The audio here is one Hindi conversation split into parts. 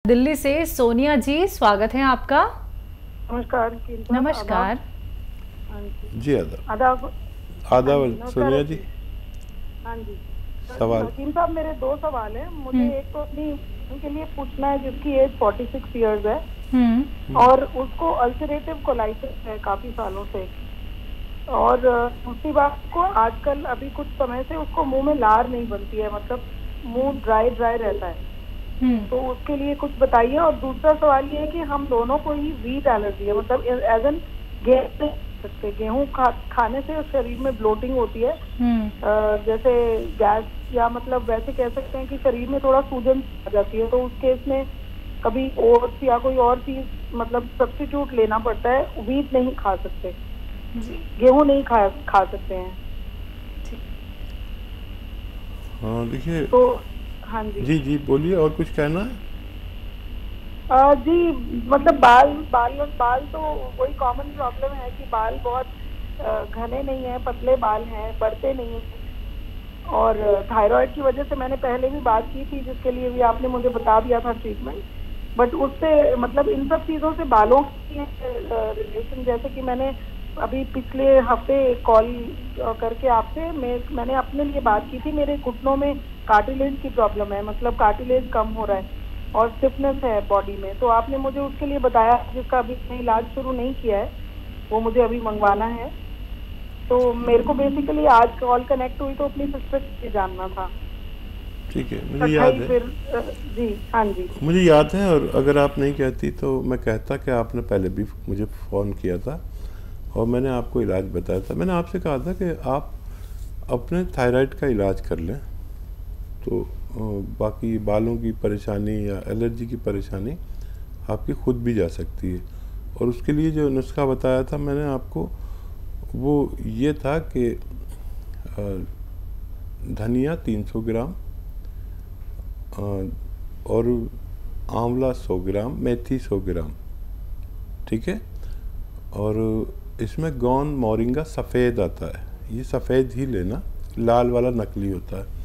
दिल्ली से सोनिया जी, स्वागत है आपका। नमस्कार। नमस्कार जी। आदाब सोनिया जी। हाँ जी सवाल। हकीम साहब, मेरे दो सवाल हैं। मुझे एक तो अपनी उनके लिए पूछना है जिसकी एज 46 इयर्स है और उसको अल्सरेटिव कोलाइटिस है काफी सालों से। और दूसरी बात को आजकल अभी कुछ समय से उसको मुंह में लार नहीं बनती है, मतलब मुंह ड्राई रहता है। तो उसके लिए कुछ बताइए। और दूसरा सवाल ये है कि हम दोनों को ही वीट एलर्जी है, मतलब एज एन गेहूं खाने से शरीर में ब्लोटिंग होती है, जैसे गैस, या मतलब वैसे कह सकते हैं कि शरीर में थोड़ा सूजन आ जाती है। तो उस केस में कभी ओट्स या कोई और चीज मतलब सब्स्टिट्यूट लेना पड़ता है। वीट नहीं खा सकते, गेहूं नहीं खा सकते हैं। हाँ देखिए। तो हाँ जी जी बोलिए, और कुछ कहना है? जी मतलब बाल तो वही कॉमन प्रॉब्लम है कि बाल बहुत घने नहीं है, पतले बाल हैं, बढ़ते नहीं हैं। और थायराइड की वजह से मैंने पहले भी बात की थी, जिसके लिए भी आपने मुझे बता दिया था ट्रीटमेंट। बट उससे मतलब इन सब चीज़ों से बालों की रिलेशन, जैसे कि मैंने अभी पिछले हफ्ते कॉल करके आपसे मैंने अपने लिए बात की थी। मेरे घुटनों में कार्टिलेज की प्रॉब्लम है, मतलब कार्टिलेज कम हो रहा है और स्टिफनेस है बॉडी में। तो आपने मुझे उसके लिए बताया, जिसका अभी मैंने इलाज शुरू नहीं किया है, वो मुझे अभी मंगवाना है। तो मेरे को बेसिकली आज कॉल कनेक्ट हुई तो अपनी सिस्टर से जानना था। ठीक है, मुझे याद है। फिर जी हाँ जी मुझे याद है, और अगर आप नहीं कहती तो मैं कहता कि आपने पहले भी मुझे फ़ोन किया था और मैंने आपको इलाज बताया था। मैंने आपसे कहा था कि आप अपने थायराइड का इलाज कर लें, तो बाकी बालों की परेशानी या एलर्जी की परेशानी आपकी खुद भी जा सकती है। और उसके लिए जो नुस्खा बताया था मैंने आपको, वो ये था कि धनिया 300 ग्राम और आंवला 100 ग्राम, मेथी 100 ग्राम, ठीक है। और इसमें गौन मोरिंगा सफ़ेद आता है, ये सफ़ेद ही लेना, लाल वाला नकली होता है।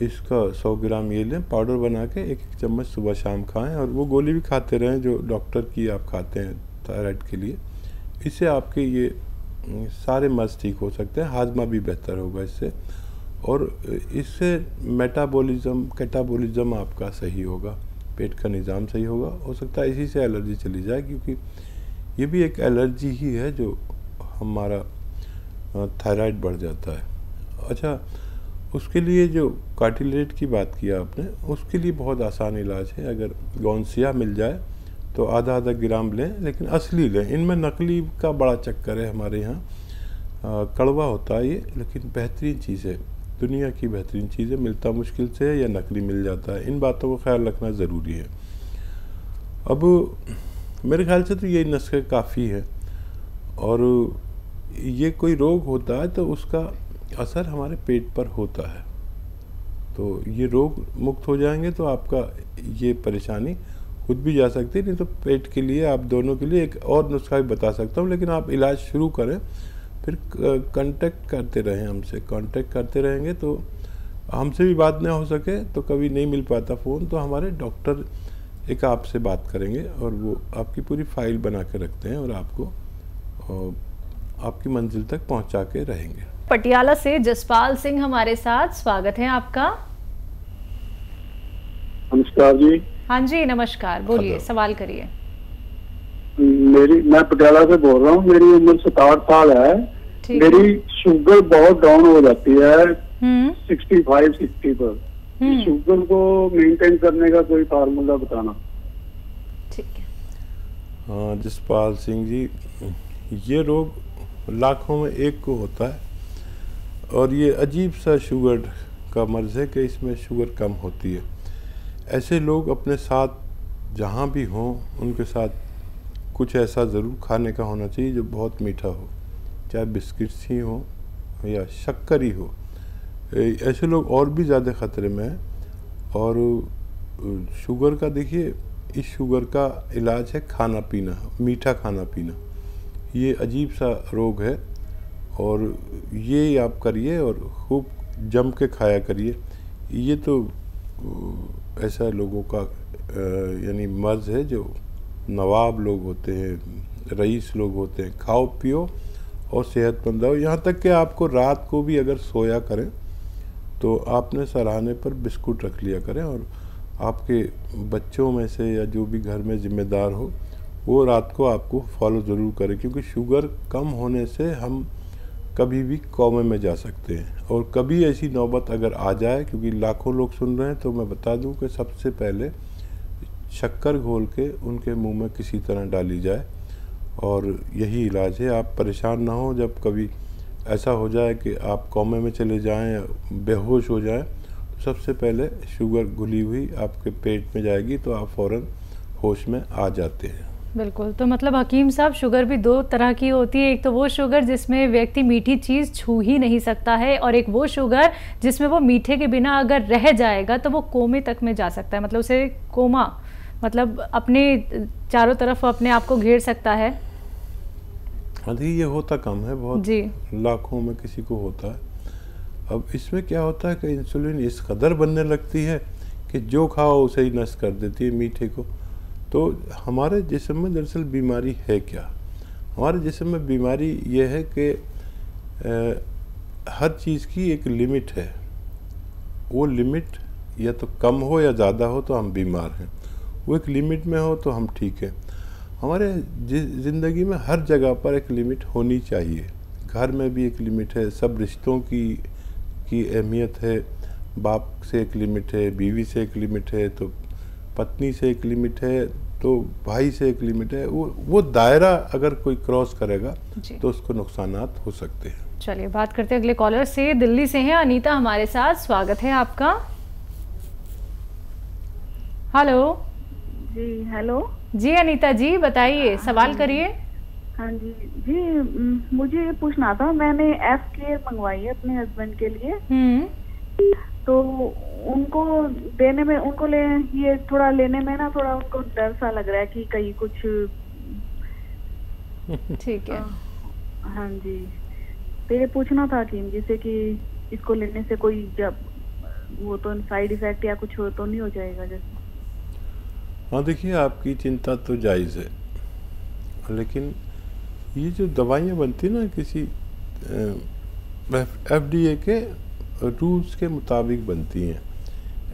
इसका 100 ग्राम ये लें, पाउडर बना के एक चम्मच सुबह शाम खाएं, और वो गोली भी खाते रहें जो डॉक्टर की आप खाते हैं थायराइड के लिए। इससे आपके ये सारे मर्ज ठीक हो सकते हैं, हाजमा भी बेहतर होगा इससे, और इससे मेटाबॉलिज्म कैटाबॉलिज्म आपका सही होगा, पेट का निज़ाम सही होगा। हो सकता है इसी से एलर्जी चली जाए, क्योंकि ये भी एक एलर्जी ही है जो हमारा थायराइड बढ़ जाता है। अच्छा, उसके लिए जो कार्टिलेज की बात किया आपने, उसके लिए बहुत आसान इलाज है। अगर गौनसिया मिल जाए तो आधा ग्राम लें, लेकिन असली लें। इनमें नकली का बड़ा चक्कर है हमारे यहाँ। कड़वा होता है ये, लेकिन बेहतरीन चीज़ है, दुनिया की बेहतरीन चीज़ है। मिलता मुश्किल से है या नकली मिल जाता है, इन बातों का ख्याल रखना ज़रूरी है। अब मेरे ख्याल से तो ये नुस्खे काफ़ी है, और ये कोई रोग होता है तो उसका असर हमारे पेट पर होता है। तो ये रोग मुक्त हो जाएंगे तो आपका ये परेशानी खुद भी जा सकती है। नहीं तो पेट के लिए, आप दोनों के लिए एक और नुस्खा भी बता सकता हूँ, लेकिन आप इलाज शुरू करें, फिर कांटेक्ट करते रहें हमसे। कांटेक्ट करते रहेंगे तो हमसे भी बात ना हो सके तो कभी नहीं मिल पाता फ़ोन, तो हमारे डॉक्टर एक आपसे बात करेंगे और वो आपकी पूरी फाइल बना के रखते हैं और आपको आपकी मंजिल तक पहुंचा के रहेंगे। पटियाला से जसपाल सिंह हमारे साथ, स्वागत है आपका। नमस्कार जी। हाँ जी नमस्कार, बोलिए, सवाल करिए। मैं पटियाला से बोल रहा हूँ। मेरी उम्र 67 साल है। मेरी शुगर बहुत डाउन हो जाती है 65-60 पर। शुगर को मेंटेन करने का कोई फार्मूला बताना। ठीक है। हाँ जसपाल सिंह जी, ये रोग लाखों में एक को होता है, और ये अजीब सा शुगर का मर्ज़ है कि इसमें शुगर कम होती है। ऐसे लोग अपने साथ जहाँ भी हों, उनके साथ कुछ ऐसा ज़रूर खाने का होना चाहिए जो बहुत मीठा हो, चाहे बिस्किट्स ही हो या शक्कर ही हो। ऐसे लोग और भी ज़्यादा ख़तरे में हैं। और शुगर का देखिए, इस शुगर का इलाज है खाना पीना, मीठा खाना पीना। ये अजीब सा रोग है, और ये आप करिए और खूब जम के खाया करिए। ये तो ऐसा लोगों का यानी मर्ज है जो नवाब लोग होते हैं, रईस लोग होते हैं, खाओ पियो और सेहतमंद रहो। यहाँ तक कि आपको रात को भी अगर सोया करें तो आपने सराहने पर बिस्कुट रख लिया करें, और आपके बच्चों में से या जो भी घर में ज़िम्मेदार हो वो रात को आपको फॉलो ज़रूर करें, क्योंकि शुगर कम होने से हम कभी भी कोमे में जा सकते हैं। और कभी ऐसी नौबत अगर आ जाए, क्योंकि लाखों लोग सुन रहे हैं, तो मैं बता दूं कि सबसे पहले शक्कर घोल के उनके मुंह में किसी तरह डाली जाए, और यही इलाज है। आप परेशान ना हो, जब कभी ऐसा हो जाए कि आप कोमे में चले जाएं या बेहोश हो जाएं, तो सबसे पहले शुगर घुली हुई आपके पेट में जाएगी, तो आप फ़ौरन होश में आ जाते हैं। बिल्कुल। तो मतलब हकीम साहब, शुगर भी दो तरह की होती है। एक तो वो शुगर जिसमें व्यक्ति मीठी चीज़ छू ही नहीं सकता है, और एक वो शुगर जिसमें वो मीठे के बिना अगर रह जाएगा तो वो कोमे तक में जा सकता है, मतलब उसे कोमा, मतलब अपने चारों तरफ अपने आप को घेर सकता है। अभी ये होता कम है, बहुत जी, लाखों में किसी को होता है। अब इसमें क्या होता है कि इंसुलिन इस कदर बनने लगती है कि जो खाओ उसे ही नष्ट कर देती है मीठे को। तो हमारे जिस्म में दरअसल बीमारी है क्या? हमारे जिस्म में बीमारी ये है कि हर चीज़ की एक लिमिट है। वो लिमिट या तो कम हो या ज़्यादा हो तो हम बीमार हैं, वो एक लिमिट में हो तो हम ठीक हैं। हमारे ज़िंदगी में हर जगह पर एक लिमिट होनी चाहिए। घर में भी एक लिमिट है, सब रिश्तों की अहमियत है। बाप से एक लिमिट है, बीवी से एक लिमिट है, तो पत्नी से एक लिमिट है, तो भाई से एक लिमिट है। वो दायरा अगर कोई क्रॉस करेगा तो उसको नुकसानात हो सकते हैं। चलिए बात करते हैं अगले कॉलर से। दिल्ली से हैं अनीता हमारे साथ, स्वागत है आपका। हेलो जी। हेलो जी अनीता जी, बताइए, सवाल करिए। हाँ जी जी, मुझे ये पूछना था, मैंने एफ केयर मंगवाई है अपने हस्बैंड के लिए, तो उनको देने में, उनको ये थोड़ा लेने में ना थोड़ा उनको डर सा लग रहा है कि कहीं कुछ। ठीक है। हाँ जी, तो ये पूछना था कि जैसे कि इसको लेने से कोई जब वो तो साइड इफेक्ट या कुछ हो तो नहीं हो जाएगा जैसे? हाँ देखिए, आपकी चिंता तो जायज़ है, लेकिन ये जो दवाइयाँ बनती ना किसी FDA के रूल्स के मुताबिक बनती हैं।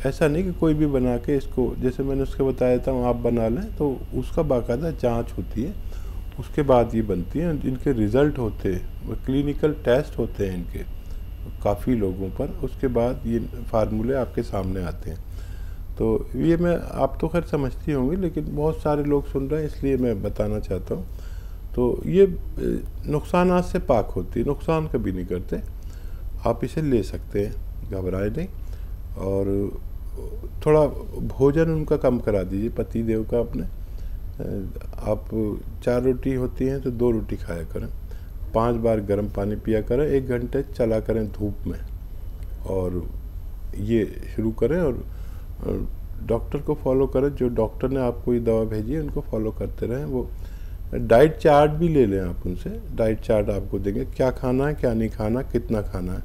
ऐसा नहीं कि कोई भी बना के इसको, जैसे मैंने उसके बताया था, आप बना लें, तो उसका बाकायदा जांच होती है, उसके बाद ये बनती हैं। इनके रिज़ल्ट होते हैं, क्लिनिकल टेस्ट होते हैं इनके काफ़ी लोगों पर, उसके बाद ये फार्मूले आपके सामने आते हैं। तो ये मैं, आप तो खैर समझती होंगी, लेकिन बहुत सारे लोग सुन रहे हैं इसलिए मैं बताना चाहता हूँ। तो ये नुकसानात से पाक होती है, नुकसान कभी नहीं करते। आप इसे ले सकते हैं, घबराए नहीं। और थोड़ा भोजन उनका कम करा दीजिए, पति देव का अपने। आप 4 रोटी होती हैं तो 2 रोटी खाया करें, 5 बार गर्म पानी पिया करें, 1 घंटे चला करें धूप में, और ये शुरू करें। और डॉक्टर को फॉलो करें, जो डॉक्टर ने आपको ये दवा भेजी है उनको फॉलो करते रहें। वो डाइट चार्ट भी ले लें आप उनसे, डाइट चार्ट आपको देंगे, क्या खाना है, क्या नहीं खाना, कितना खाना है।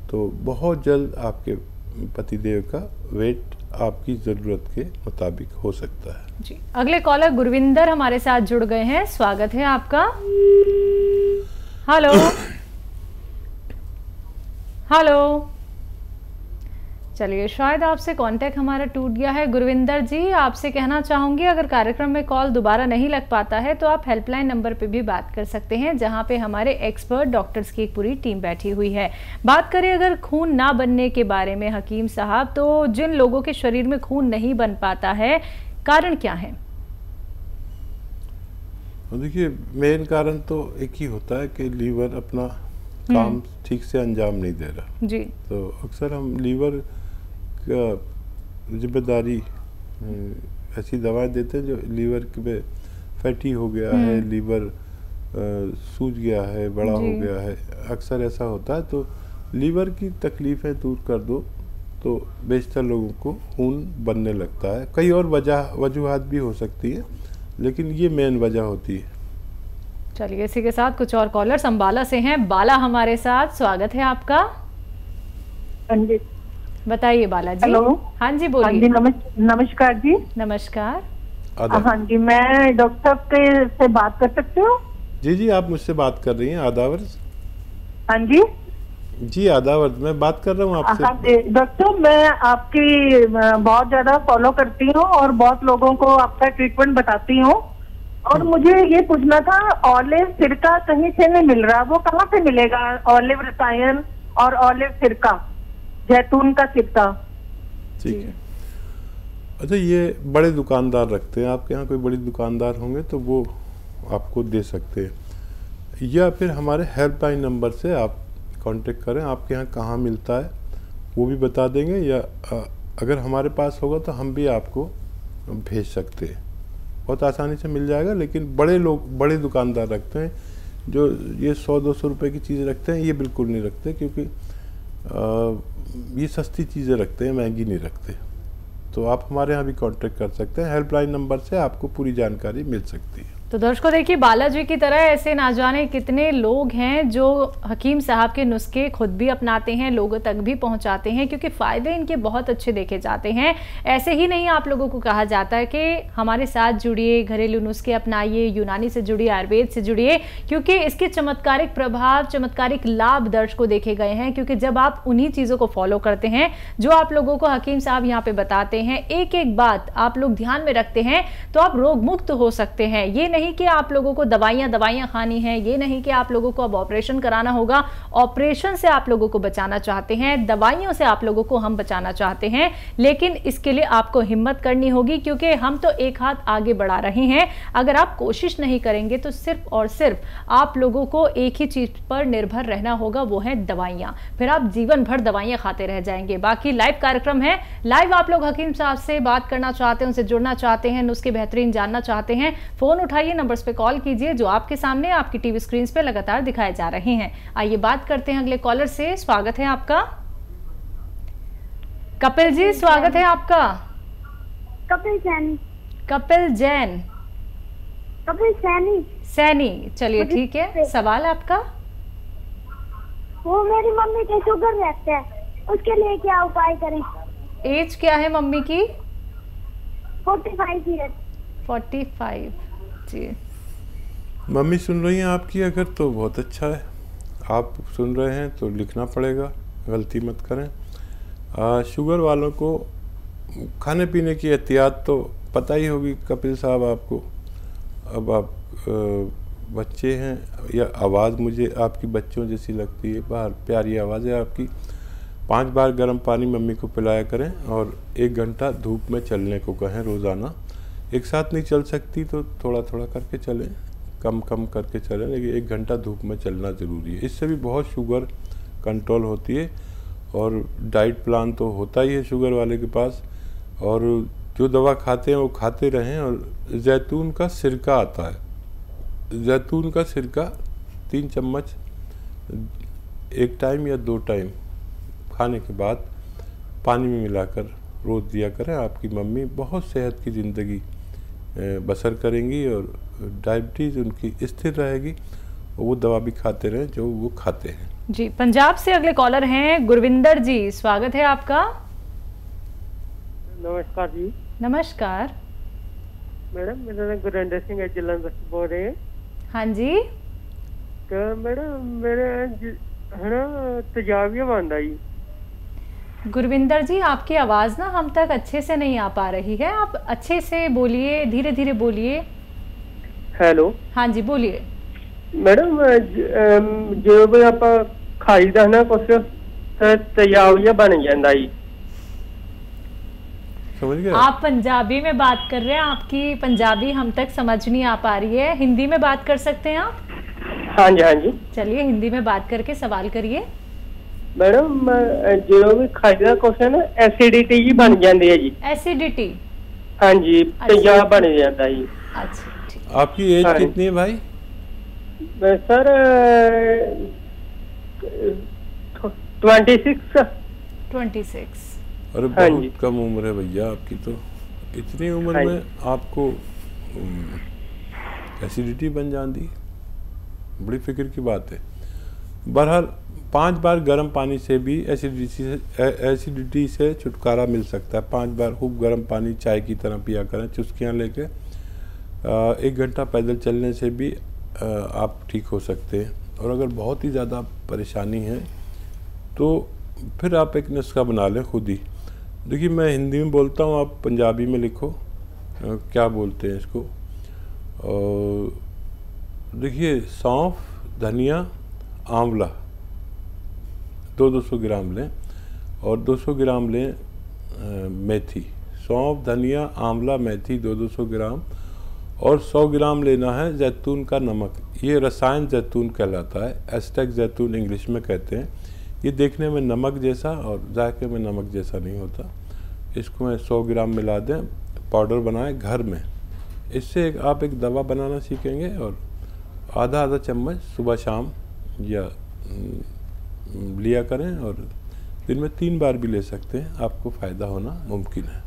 तो बहुत जल्द आपके पतिदेव का वेट आपकी ज़रूरत के मुताबिक हो सकता है। जी, अगले कॉलर गुरविंदर हमारे साथ जुड़ गए हैं, स्वागत है आपका। हेलो हेलो, चलिए शायद आपसे कांटेक्ट हमारा टूट गया है। गुरविंदर जी, आपसे कहना चाहूँगी, अगर कार्यक्रम में कॉल दोबारा नहीं लग पाता है तो आप हेल्पलाइन नंबर पे भी बात कर सकते हैं, जहां पे हमारे एक्सपर्ट डॉक्टर्स की एक पूरी टीम बैठी हुई है। बात करें अगर खून ना बनने के बारे में हकीम साहब, तो जिन लोगों के शरीर में खून नहीं बन पाता है, कारण क्या है? देखिए, मेन कारण तो एक ही होता है कि लीवर अपना काम ठीक से अंजाम नहीं दे रहा जी। तो अक्सर हम लीवर जिम्मेदारी ऐसी दवाएं देते हैं जो लीवर पे फैटी हो गया है, लीवर सूज गया है, बड़ा हो गया है, अक्सर ऐसा होता है। तो लीवर की तकलीफ़ें दूर कर दो तो बेशतर लोगों को खून बनने लगता है। कई और वजूहात भी हो सकती है, लेकिन ये मेन वजह होती है। चलिए इसी के साथ कुछ और कॉलर्स अंबाला से हैं। बाला हमारे साथ, स्वागत है आपका। हाँ जी। बताइए बालाजी। हेलो। हाँ जी हाँ जी, बोलिए। नमस्कार जी। नमस्कार। हाँ जी, मैं डॉक्टर साहब से बात कर सकती हूँ? जी जी, आप मुझसे बात कर रही हैं। आदावर हाँ जी। जी, आदावर मैं बात कर रहा हूँ आपसे। हाँ जी डॉक्टर, मैं आपकी बहुत ज्यादा फॉलो करती हूँ और बहुत लोगों को आपका ट्रीटमेंट बताती हूँ, और मुझे ये पूछना था, ऑलिव सिरका कहीं से नहीं मिल रहा, वो कहाँ से मिलेगा? ऑलिव रसायन और ऑलिव सिरका, जैतून का सिरका। ठीक है। अच्छा, ये बड़े दुकानदार रखते हैं, आपके यहाँ कोई बड़ी दुकानदार होंगे तो वो आपको दे सकते हैं, या फिर हमारे हेल्पलाइन नंबर से आप कांटेक्ट करें। आपके यहाँ कहाँ मिलता है वो भी बता देंगे, या अगर हमारे पास होगा तो हम भी आपको भेज सकते हैं, बहुत आसानी से मिल जाएगा। लेकिन बड़े दुकानदार रखते हैं जो ये 100-200 रुपये की चीज़ रखते हैं, ये बिल्कुल नहीं रखते, क्योंकि ये सस्ती चीज़ें रखते हैं, महंगी नहीं रखते। तो आप हमारे यहाँ भी कांटेक्ट कर सकते हैं, हेल्पलाइन नंबर से आपको पूरी जानकारी मिल सकती है। तो दर्शकों देखिए, बालाजी की तरह ऐसे ना जाने कितने लोग हैं जो हकीम साहब के नुस्खे खुद भी अपनाते हैं, लोगों तक भी पहुंचाते हैं, क्योंकि फ़ायदे इनके बहुत अच्छे देखे जाते हैं। ऐसे ही नहीं आप लोगों को कहा जाता है कि हमारे साथ जुड़िए, घरेलू नुस्खे अपनाइए, यूनानी से जुड़िए, आयुर्वेद से जुड़िए, क्योंकि इसके चमत्कारिक प्रभाव, चमत्कारिक लाभ दर्शकों देखे गए हैं। क्योंकि जब आप उन्हीं चीज़ों को फॉलो करते हैं जो आप लोगों को हकीम साहब यहाँ पे बताते हैं, एक एक बात आप लोग ध्यान में रखते हैं, तो आप रोग मुक्त हो सकते हैं। ये नहीं कि आप लोगों को दवाइयां खानी है, ये नहीं कि आप लोगों को अब ऑपरेशन कराना होगा, ऑपरेशन से आप लोगों को बचाना चाहते हैं, दवाइयों से आप लोगों को हम बचाना चाहते हैं, लेकिन इसके लिए आपको हिम्मत करनी होगी, क्योंकि हम तो एक हाथ आगे बढ़ा रहे हैं। अगर आप कोशिश नहीं करेंगे तो सिर्फ और सिर्फ आप लोगों को एक ही चीज पर निर्भर रहना होगा, वो है दवाइयां। फिर आप जीवन भर दवाइयां खाते रह जाएंगे। बाकी लाइव कार्यक्रम है, लाइव आप लोग हकीम साहब से बात करना चाहते हैं, उनसे जुड़ना चाहते हैं, नुस्खे बेहतरीन जानना चाहते हैं, फोन उठाइए, नंबर्स पे कॉल कीजिए जो आपके सामने आपकी टीवी स्क्रीन पे लगातार दिखाए जा रहे हैं। आइए बात करते हैं अगले कॉलर से। स्वागत है आपका। कपिल जी, स्वागत है आपका। कपिल सैनी। कपिल जैन। कपिल सैनी। सैनी, चलिए ठीक है। सवाल आपका? वो मेरी मम्मी के शुगर रहता है, उसके लिए क्या उपाय करें? एज क्या है मम्मी की? 45 ईयर। 45 जी। मम्मी सुन रही हैं आपकी अगर, तो बहुत अच्छा है। आप सुन रहे हैं तो लिखना पड़ेगा, गलती मत करें। शुगर वालों को खाने पीने की एहतियात तो पता ही होगी कपिल साहब आपको। अब आप बच्चे हैं, या आवाज़ मुझे आपकी बच्चों जैसी लगती है, बाहर प्यारी आवाज़ है आपकी। 5 बार गर्म पानी मम्मी को पिलाया करें, और 1 घंटा धूप में चलने को कहें रोज़ाना। एक साथ नहीं चल सकती तो थोड़ा थोड़ा करके चलें, कम कम करके चलें, लेकिन 1 घंटा धूप में चलना ज़रूरी है। इससे भी बहुत शुगर कंट्रोल होती है। और डाइट प्लान तो होता ही है शुगर वाले के पास, और जो दवा खाते हैं वो खाते रहें। और जैतून का सिरका आता है, जैतून का सिरका 3 चम्मच 1 टाइम या 2 टाइम खाने के बाद पानी में मिलाकर रोज़ दिया करें। आपकी मम्मी बहुत सेहत की ज़िंदगी बसर करेंगी, और डायबिटीज़ उनकी स्थिर रहेगी, और वो दवा भी खाते रहें जो वो खाते हैं। जी, पंजाब से अगले कॉलर हैं गुरविंदर जी, स्वागत है आपका। नमस्कार जी। नमस्कार मैडम, मेरा नाम गुरविंदर सिंह है, जलंधर से बोल रहे हैं। हाँ जी। तो मैडम मेरे है ना तेजाबिया बंद आई। गुरविंदर जी, आपकी आवाज़ ना हम तक अच्छे से नहीं आ पा रही है, आप अच्छे से बोलिए, धीरे धीरे बोलिए। हेलो। हाँ जी, बोलिए। मैडम जो भी आप खाईदा ना कुछ तेजाबिया बन जाता जी। समझ गए? आप पंजाबी में बात कर रहे हैं, आपकी पंजाबी हम तक समझ नहीं आ पा रही है, हिंदी में बात कर सकते हैं आप? हाँ जी, हाँ जी। चलिए हिंदी में बात करके सवाल करिए। मैडम जो भी खाईदा कुछ है ना एसिडिटी जी बन जाती है जी। एसिडिटी? हाँ जी, तेजाब बन जाता जी। अच्छा ठीक। आपकी एज कितनी है भाई? सर 26। 26। अरे बहुत कम उम्र है भैया आपकी तो। इतनी उम्र में आपको एसिडिटी बन जाती, बड़ी फिक्र की बात है। बहरहाल 5 बार गर्म पानी से भी एसिडिटी से छुटकारा मिल सकता है। 5 बार खूब गर्म पानी चाय की तरह पिया करें, चुस्कियाँ लेके। 1 घंटा पैदल चलने से भी आप ठीक हो सकते हैं। और अगर बहुत ही ज़्यादा परेशानी है तो फिर आप एक नुस्खा बना लें खुद ही। देखिए, मैं हिंदी में बोलता हूँ, आप पंजाबी में लिखो क्या बोलते हैं इसको। देखिए, सौंफ, धनिया, आंवला 200 ग्राम लें और 200 ग्राम लें मेथी। सौंफ, धनिया, आंवला, मेथी 200 ग्राम और 100 ग्राम लेना है जैतून का नमक। ये रसायन जैतून कहलाता है, एस्टेक जैतून इंग्लिश में कहते हैं। ये देखने में नमक जैसा और जायके में नमक जैसा नहीं होता। इसको मैं 100 ग्राम मिला दें, पाउडर बनाएं घर में। इससे आप एक दवा बनाना सीखेंगे और आधा चम्मच सुबह शाम या लिया करें और दिन में 3 बार भी ले सकते हैं। आपको फ़ायदा होना मुमकिन है।